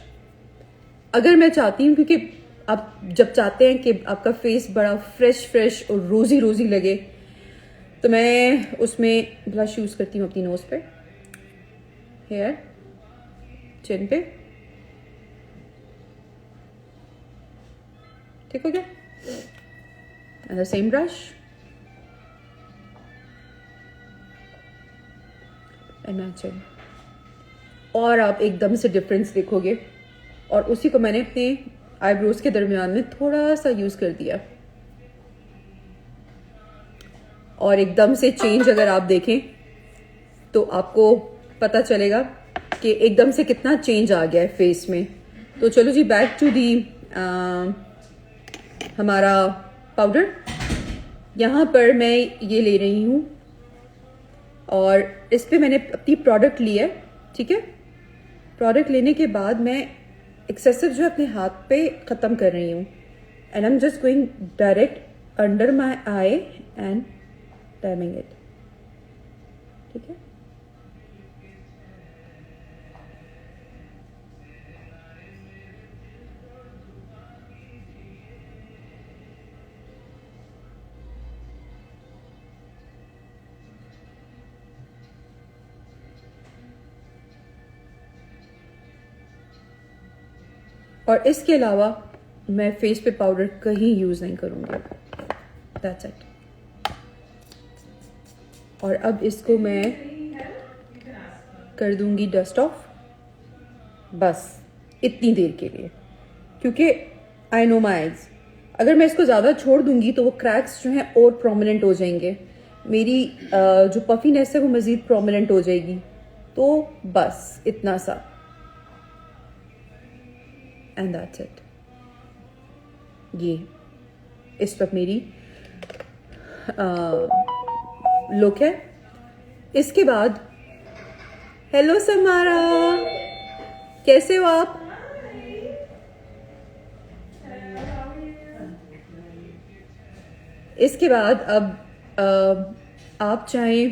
अगर मैं चाहती हूँ, क्योंकि आप जब चाहते हैं कि आपका फेस बड़ा फ्रेश और रोजी लगे, तो मैं उसमें ब्लश यूज करती हूँ अपनी नोज पे, हेयर, चिन पे। ठीक हो गया। सेम ब्रश एंड मैचिंग, और आप एकदम से डिफरेंस देखोगे। और उसी को मैंने अपने आईब्रोज के दरमियान में थोड़ा सा यूज कर दिया, और एकदम से चेंज अगर आप देखें तो आपको पता चलेगा कि एकदम से कितना चेंज आ गया है फेस में। तो चलो जी, बैक टू दी हमारा पाउडर। यहाँ पर मैं ये ले रही हूँ और इस पे मैंने अपनी प्रोडक्ट ली है। ठीक है, प्रोडक्ट लेने के बाद मैं एक्सेसिव जो अपने हाथ पे ख़त्म कर रही हूँ, and I am just going direct under my I and damming it. ठीक है, और इसके अलावा मैं फेस पे पाउडर कहीं यूज नहीं करूंगी। That's it. और अब इसको मैं कर दूंगी डस्ट ऑफ, बस इतनी देर के लिए, क्योंकि आई नो माई आइज, अगर मैं इसको ज़्यादा छोड़ दूंगी तो वो क्रैक्स जो हैं और प्रोमिनेंट हो जाएंगे। मेरी जो पफीनेस है वो मज़ीद प्रोमिनेंट हो जाएगी। तो बस इतना सा, एंड दैट्स इट। ये इस वक्त मेरी लुक है। इसके बाद हेलो समारा, कैसे हो आप? इसके बाद अब आप चाहें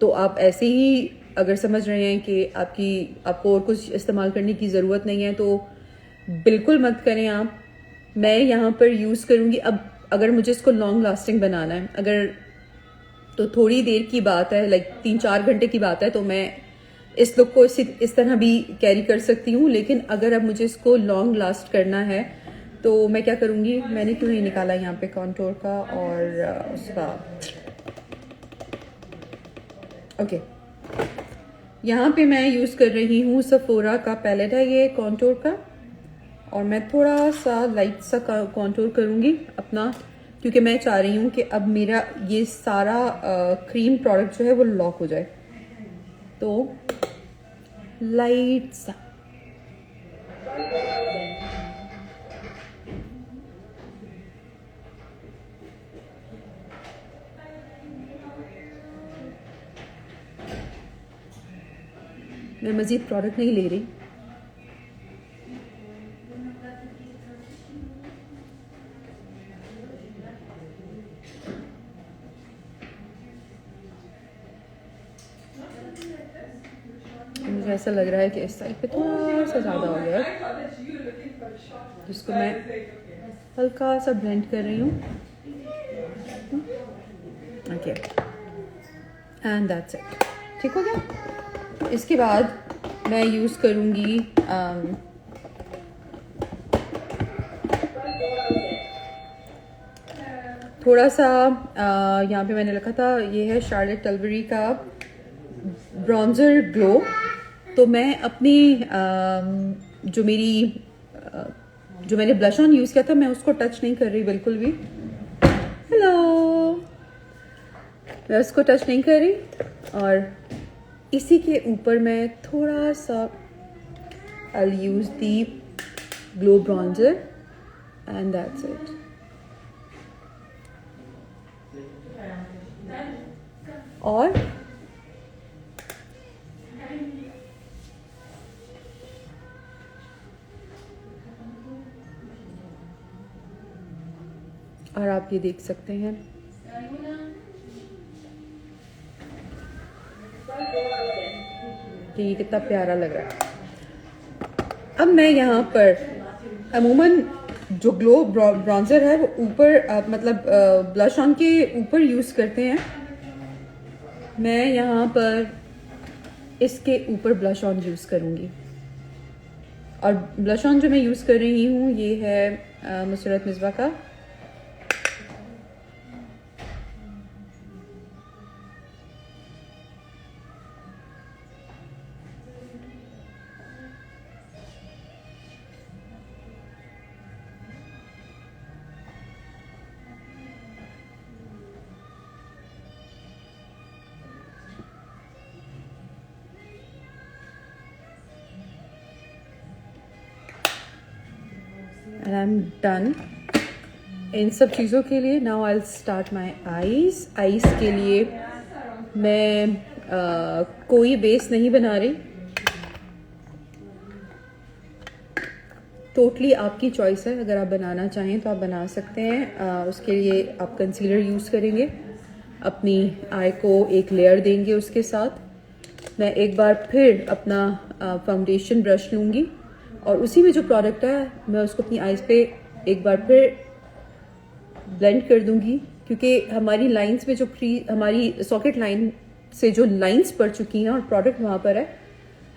तो आप ऐसे ही, अगर समझ रहे हैं कि आपको और कुछ इस्तेमाल करने की ज़रूरत नहीं है तो बिल्कुल मत करें आप। मैं यहाँ पर यूज़ करूँगी, अब अगर मुझे इसको लॉन्ग लास्टिंग बनाना है, अगर तो थोड़ी देर की बात है, लाइक 3-4 घंटे की बात है, तो मैं इस लुक को इस तरह भी कैरी कर सकती हूँ। लेकिन अगर अब मुझे इसको लॉन्ग लास्ट करना है तो मैं क्या करूँगी, मैंने क्यों नहीं निकाला यहाँ पे कॉन्टोर का और उसका, ओके। यहाँ पे मैं यूज़ कर रही हूँ सफोरा का पैलेट है ये कॉन्टोर का, और मैं थोड़ा सा लाइट सा कॉन्टोर करूँगी अपना, क्योंकि मैं चाह रही हूँ कि अब मेरा ये सारा क्रीम प्रोडक्ट जो है वो लॉक हो जाए। तो लाइट सा मैं मज़ीद प्रोडक्ट नहीं ले रही। मुझे ऐसा लग रहा है कि इस साइड पे थोड़ा सा ज़्यादा हो गया है, जिसको मैं हल्का सा ब्लेंड कर रही हूँ। Okay, and that's it. ठीक हो गया। इसके बाद मैं यूज़ करूँगी थोड़ा सा यहाँ पे मैंने रखा था, ये है शार्लेट टलबरी का ब्रॉन्जर ग्लो। तो मैं अपनी जो मैंने ब्लश ऑन यूज़ किया था, मैं उसको टच नहीं कर रही बिल्कुल भी। हेलो, मैं उसको टच नहीं कर रही, और इसी के ऊपर मैं थोड़ा सा I'll use the glow bronzer and that's it. और आप ये देख सकते हैं कि ये कितना प्यारा लग रहा है। अब मैं यहाँ पर अमूमन जो ग्लो ब्रॉन्जर है वो ऊपर मतलब ब्लश ऑन के ऊपर यूज़ करते हैं। मैं यहाँ पर इसके ऊपर ब्लश ऑन यूज़ करूँगी, और ब्लश ऑन जो मैं यूज़ कर रही हूँ ये है मुसरत मिसबा का and I'm done इन सब चीज़ों के लिए। Now I will start my eyes. Eyes के लिए मैं कोई बेस नहीं बना रही, टोटली आपकी चॉइस है। अगर आप बनाना चाहें तो आप बना सकते हैं। उसके लिए आप कंसीलर यूज़ करेंगे, अपनी आई को एक लेयर देंगे उसके साथ। मैं एक बार फिर अपना फाउंडेशन ब्रश लूँगी और उसी में जो प्रोडक्ट है मैं उसको अपनी आईज पे एक बार फिर ब्लेंड कर दूंगी, क्योंकि हमारी लाइंस में जो हमारी सॉकेट लाइन से जो लाइंस पड़ चुकी हैं और प्रोडक्ट वहाँ पर है,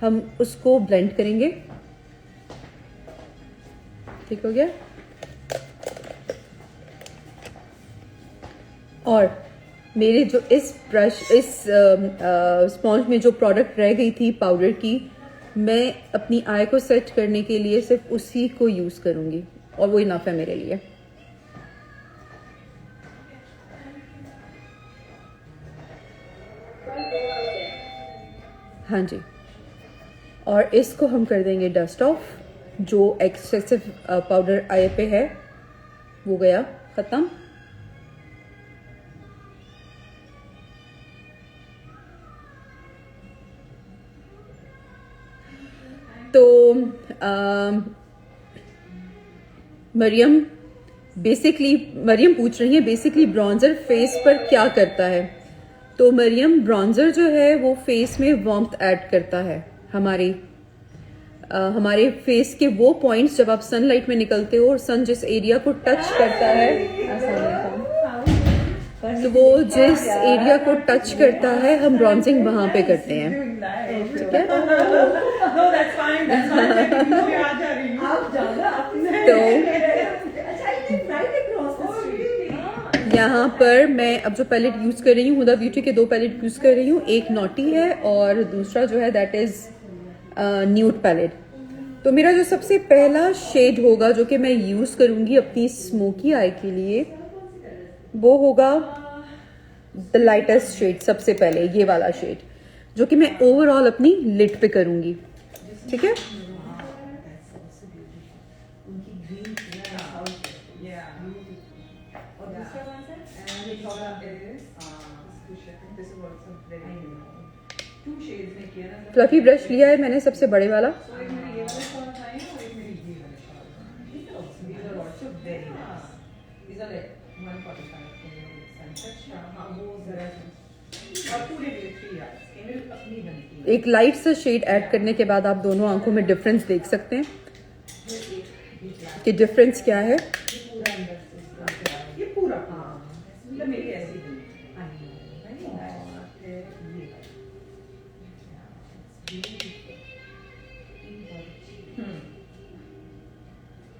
हम उसको ब्लेंड करेंगे। ठीक हो गया। और मेरे जो इस स्पॉन्ज में जो प्रोडक्ट रह गई थी पाउडर की, मैं अपनी आई को सेट करने के लिए सिर्फ उसी को यूज़ करूँगी, और वो इनफ है मेरे लिए। हाँ जी, और इसको हम कर देंगे डस्ट ऑफ। जो एक्सेसिव पाउडर आई पे है वो गया ख़त्म। तो मरियम पूछ रही है बेसिकली ब्रॉन्जर फेस पर क्या करता है। तो मरियम, ब्रॉन्जर जो है वो फेस में वार्मथ ऐड करता है। हमारे फेस के वो पॉइंट्स जब आप सनलाइट में निकलते हो और सन जिस एरिया को टच करता है, तो वो जिस एरिया को टच करता है हम ब्रॉन्जिंग वहां पे करते हैं। ठीक है, तो यहाँ पर मैं अब जो पैलेट यूज कर रही हूँ, हुदा ब्यूटी के 2 पैलेट यूज कर रही हूँ। एक नॉटी है और दूसरा जो है दैट इज न्यूड पैलेट। तो मेरा जो सबसे पहला शेड होगा जो कि मैं यूज करूंगी अपनी स्मोकी आई के लिए, वो होगा द लाइटेस्ट शेड। सबसे पहले ये वाला शेड जो कि मैं ओवरऑल अपनी लिड पे करूंगी। ठीक है, फ्लफी ब्रश लिया है मैंने सबसे बड़े वाला। एक लाइट सा शेड ऐड करने के बाद आप दोनों आंखों में डिफरेंस देख सकते हैं कि डिफरेंस क्या है।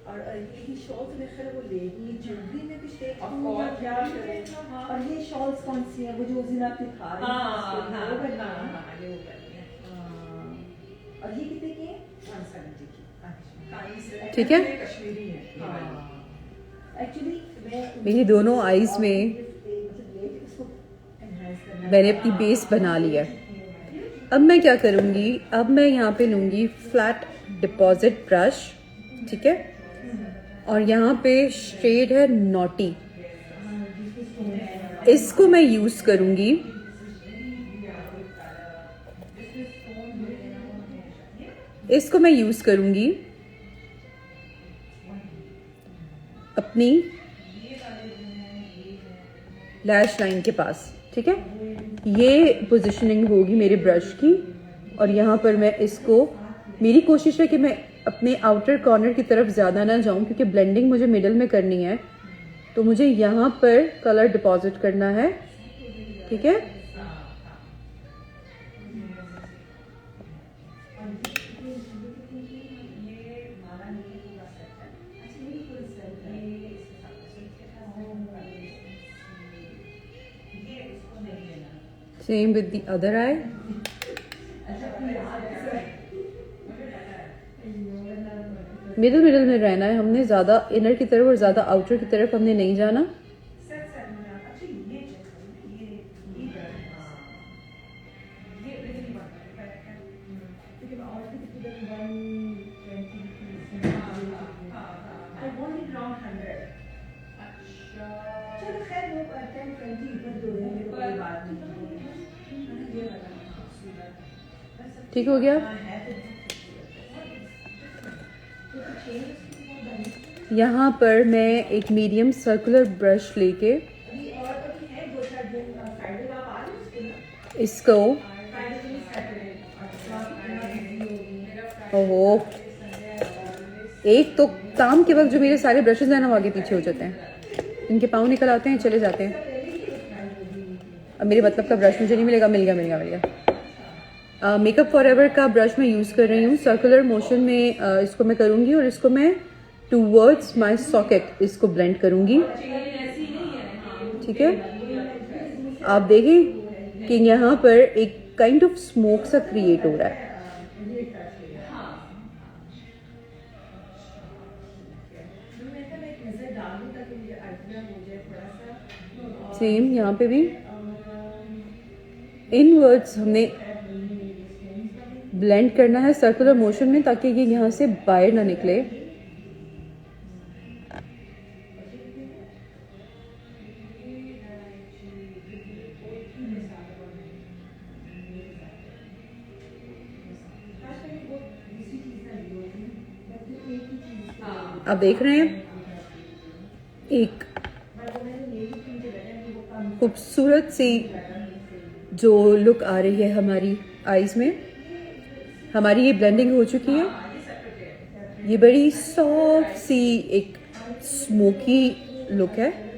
और ये शॉल्स में खैर वो लेगी ज्वेलरी में कुछ देख और क्या करें। और ये शॉल्स कौन सी है वो जो उस दिन आप दिखा रहे हैं वो करना है। और ये कितने की है? 170 की। ठीक है, एक्चुअली मेरी दोनों आईज में मैंने अपनी बेस बना लिया। अब मैं क्या करूंगी, अब मैं यहाँ पे लूंगी फ्लैट डिपॉजिट ब्रश। ठीक है, और यहाँ पे शेड है नॉटी, इसको मैं यूज करूंगी अपनी लैश लाइन के पास। ठीक है, ये पोजीशनिंग होगी मेरे ब्रश की। और यहाँ पर मैं इसको, मेरी कोशिश है कि मैं अपने आउटर कॉर्नर की तरफ ज़्यादा ना जाऊं क्योंकि ब्लेंडिंग मुझे मिडल में करनी है। तो मुझे यहाँ पर कलर डिपॉजिट करना है। ठीक है, same with the other I. Middle में रहना है हमने, ज्यादा इनर की तरफ और ज्यादा आउटर की तरफ हमने नहीं जाना। ठीक हो गया। यहाँ पर मैं एक मीडियम सर्कुलर ब्रश लेके इसको, ओहो, एक तो काम के वक्त जो मेरे सारे ब्रशेस हैं ना वो आगे पीछे हो जाते हैं, इनके पाँव निकल आते हैं, चले जाते हैं। अब मेरे मतलब का ब्रश मुझे नहीं मिलेगा। मिल गया। मेकअप फॉरएवर का ब्रश मैं यूज़ कर रही हूँ। सर्कुलर मोशन में इसको मैं करूँगी और इसको मैं टूवर्ड्स माय सॉकेट इसको ब्लेंड करूँगी। ठीक है, आप देखें कि यहाँ पर एक काइंड ऑफ स्मोक सा क्रिएट हो रहा है। सेम यहाँ पे भी इनवर्ड्स हमने ब्लेंड करना है सर्कुलर मोशन में ताकि ये यहाँ से बाहर ना निकले। आप देख रहे हैं एक खूबसूरत सी जो लुक आ रही है हमारी आईज में। हमारी ये ब्लेंडिंग हो चुकी है। ये बड़ी सॉफ्ट सी एक स्मोकी लुक है।